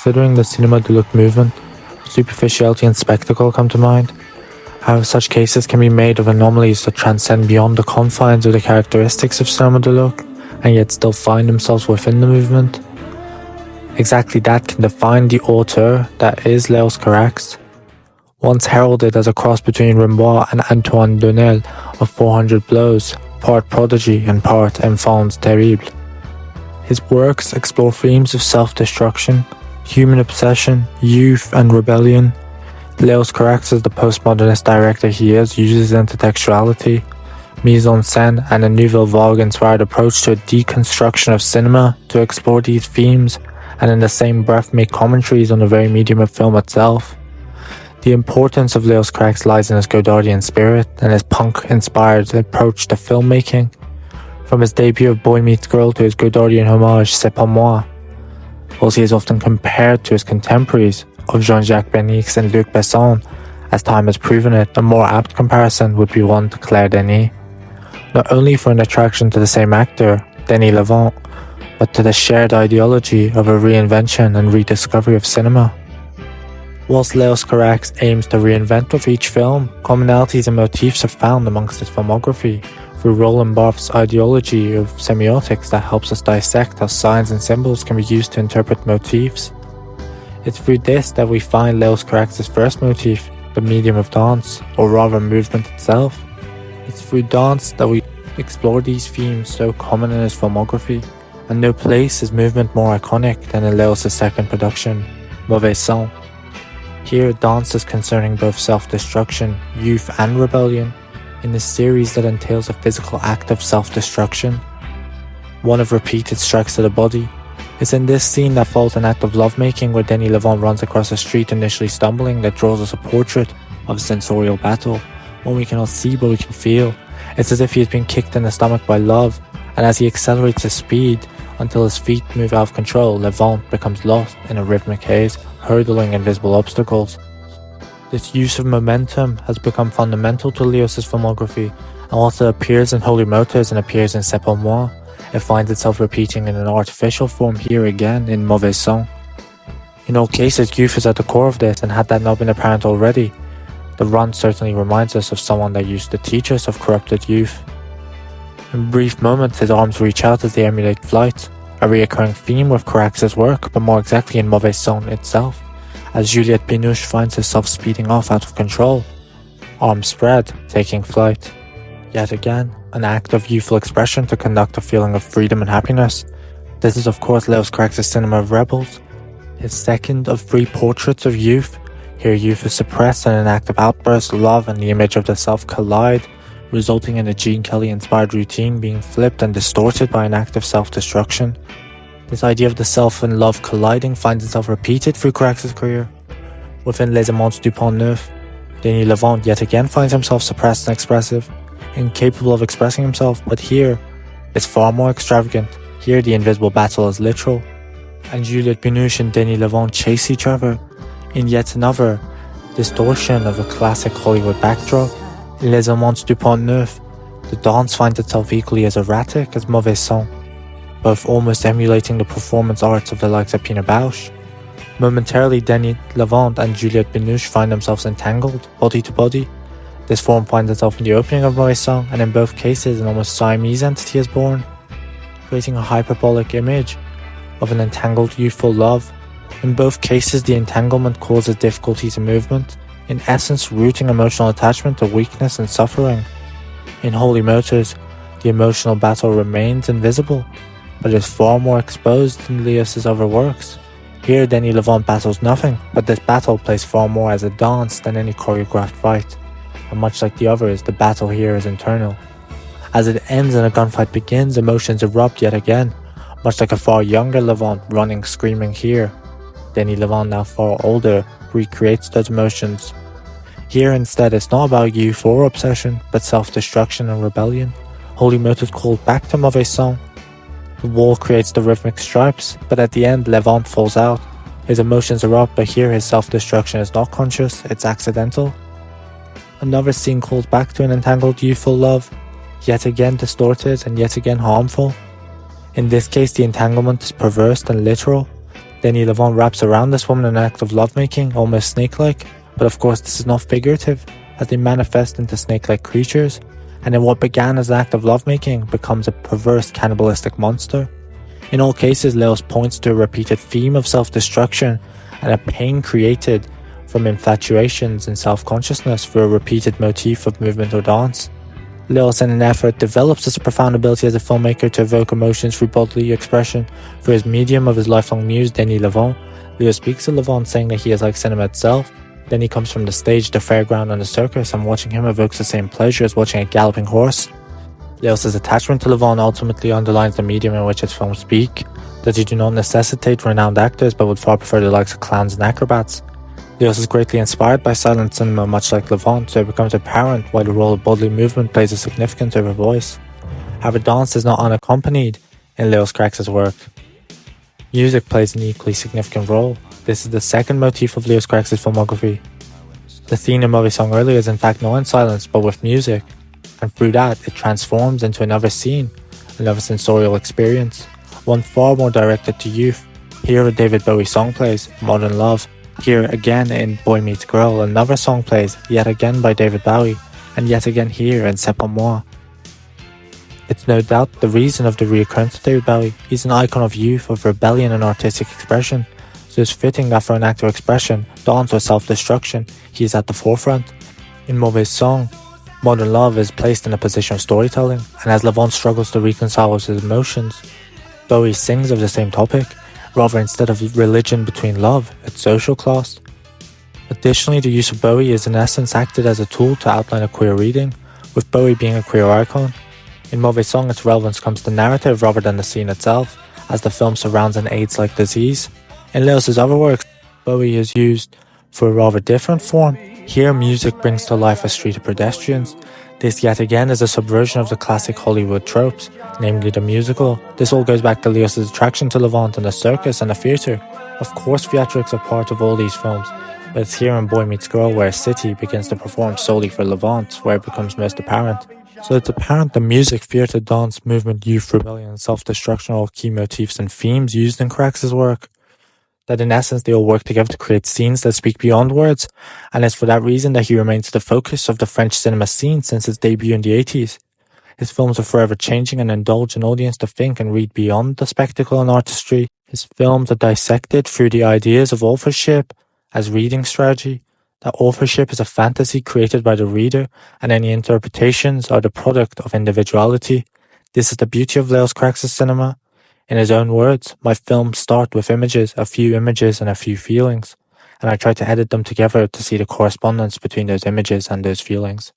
considering the Cinéma de look movement, superficiality and spectacle come to mind. How such cases can be made of anomalies that transcend beyond the confines of the characteristics of Cinéma de look, and yet still find themselves within the movement. Exactly that can define the auteur that is Léos Carax. Once heralded as a cross between Rimbaud and Antoine Donnel of 400 Blows, part prodigy and part enfant terrible. His works explore themes of self-destruction, human obsession, youth and rebellion. Léos Carax, as the postmodernist director he is, uses intertextuality, mise-en-scène and a nouvelle vague-inspired approach to a deconstruction of cinema to explore these themes and in the same breath make commentaries on the very medium of film itself. The importance of Léos Carax lies in his Godardian spirit and his punk-inspired approach to filmmaking. From his debut of Boy Meets Girl to his Godardian homage C'est pas moi, whilst he is often compared to his contemporaries of Jean-Jacques Beineix and Luc Besson, as time has proven it, a more apt comparison would be one to Claire Denis, not only for an attraction to the same actor, Denis Lavant, but to the shared ideology of a reinvention and rediscovery of cinema. Whilst Léos Carax aims to reinvent with each film, commonalities and motifs are found amongst his filmography through Roland Barthes' ideology of semiotics that helps us dissect how signs and symbols can be used to interpret motifs. It's through this that we find Léos Carax's first motif, the medium of dance, or rather movement itself. It's through dance that we explore these themes so common in his filmography, and no place is movement more iconic than in Léos' second production, Mauvais. Here, dance is concerning both self-destruction, youth and rebellion, in a series that entails a physical act of self-destruction, one of repeated strikes to the body. It's in this scene that follows an act of lovemaking where Denis Lavant runs across a street initially stumbling that draws us a portrait of a sensorial battle, one we cannot see but we can feel. It's as if he has been kicked in the stomach by love, and as he accelerates his speed until his feet move out of control, Lavant becomes lost in a rhythmic haze, hurdling invisible obstacles. This use of momentum has become fundamental to Léos' filmography, and whilst it appears in Holy Motors and appears in C'est pas moi, it finds itself repeating in an artificial form here again in Mauvais. In all cases, youth is at the core of this, and had that not been apparent already, the run certainly reminds us of someone that used to teach us of corrupted youth. In brief moments, his arms reach out as they emulate flight, a recurring theme with Carax's work, but more exactly in Mauvais itself, as Juliette Binoche finds herself speeding off out of control, arms spread, taking flight. Yet again, an act of youthful expression to conduct a feeling of freedom and happiness. This is of course Léos Carax's Cinema of Rebels, his second of 3 portraits of youth. Here youth is suppressed and an act of outburst, love and the image of the self collide, resulting in a Gene Kelly-inspired routine being flipped and distorted by an act of self-destruction. This idea of the self and love colliding finds itself repeated through Carax's career. Within Les Amants du Pont-Neuf, Denis Lavant yet again finds himself suppressed and expressive, incapable of expressing himself, but here it's far more extravagant. Here the invisible battle is literal, and Juliette Binoche and Denis Lavant chase each other in yet another distortion of a classic Hollywood backdrop. In Les Amants du Pont-Neuf, the dance finds itself equally as erratic as Mauvais, both almost emulating the performance arts of the likes of Pina Bausch. Momentarily, Denis Lavant and Juliette Binoche find themselves entangled, body to body. This form finds itself in the opening of Mauvais, and in both cases an almost Siamese entity is born, creating a hyperbolic image of an entangled youthful love. In both cases, the entanglement causes difficulties in movement, in essence rooting emotional attachment to weakness and suffering. In Holy Motors, the emotional battle remains invisible, but is far more exposed than Léos' other works. Here Denis Lavant battles nothing, but this battle plays far more as a dance than any choreographed fight, and much like the others, the battle here is internal. As it ends and a gunfight begins, emotions erupt yet again, much like a far younger Lavant running screaming here. Denis Lavant, now far older, recreates those emotions. Here instead it's not about youth or obsession, but self-destruction and rebellion. Holy Motors calls back to Mauvais. The wall creates the rhythmic stripes, but at the end Lavant falls out. His emotions erupt, but here his self-destruction is not conscious, it's accidental. Another scene calls back to an entangled youthful love, yet again distorted and yet again harmful. In this case the entanglement is perverse and literal. Denis Lavant wraps around this woman in an act of lovemaking, almost snake-like, but of course this is not figurative, as they manifest into snake-like creatures, and in what began as an act of lovemaking becomes a perverse cannibalistic monster. In all cases, Leos points to a repeated theme of self-destruction and a pain created from infatuations and self-consciousness through a repeated motif of movement or dance. Leos, in an effort, develops this profound ability as a filmmaker to evoke emotions through bodily expression through his medium of his lifelong muse, Denis Lavant. Leo speaks of Lavant, saying that he is like cinema itself. Then he comes from the stage, the fairground and the circus, and watching him evokes the same pleasure as watching a galloping horse. Leos' attachment to Lavant ultimately underlines the medium in which his films speak, that they do not necessitate renowned actors but would far prefer the likes of clowns and acrobats. Leos is greatly inspired by silent cinema, much like Lavant, so it becomes apparent why the role of bodily movement plays a significance over voice. However, dance is not unaccompanied in Leos Carax's work. Music plays an equally significant role. This is the second motif of Leos Carax's filmography. The theme in Mauvais song earlier is in fact not in silence, but with music, and through that it transforms into another scene, another sensorial experience, one far more directed to youth. Here a David Bowie song plays, Modern Love. Here again in Boy Meets Girl, another song plays, yet again by David Bowie, and yet again here in C'est Pas Moi. It's no doubt the reason of the reoccurrence of David Bowie. He's an icon of youth, of rebellion and artistic expression, so it's fitting that for an act of expression, dance or self-destruction, he is at the forefront. In Mauvais song, Modern Love is placed in a position of storytelling, and as Lavant struggles to reconcile with his emotions, Bowie sings of the same topic. Rather, instead of religion between love, it's social class. Additionally, the use of Bowie is in essence acted as a tool to outline a queer reading, with Bowie being a queer icon. In Mauvais song, its relevance comes to narrative rather than the scene itself, as the film surrounds an AIDS-like disease. In Leos' other works, Bowie is used for a rather different form. Here, music brings to life a street of pedestrians. This yet again is a subversion of the classic Hollywood tropes, namely the musical. This all goes back to Leos' attraction to Lavant and the circus and the theatre. Of course theatrics are part of all these films, but it's here in Boy Meets Girl where a city begins to perform solely for Lavant, where it becomes most apparent. So it's apparent the music, theatre, dance, movement, youth, rebellion and self-destruction are all key motifs and themes used in Carax's work. That in essence they all work together to create scenes that speak beyond words, and it's for that reason that he remains the focus of the French cinema scene since its debut in the 80s. His films are forever changing and indulge an audience to think and read beyond the spectacle and artistry. His films are dissected through the ideas of authorship as reading strategy, that authorship is a fantasy created by the reader, and any interpretations are the product of individuality. This is the beauty of Leos Carax's cinema. In his own words, my films start with images, a few images and a few feelings, and I try to edit them together to see the correspondence between those images and those feelings.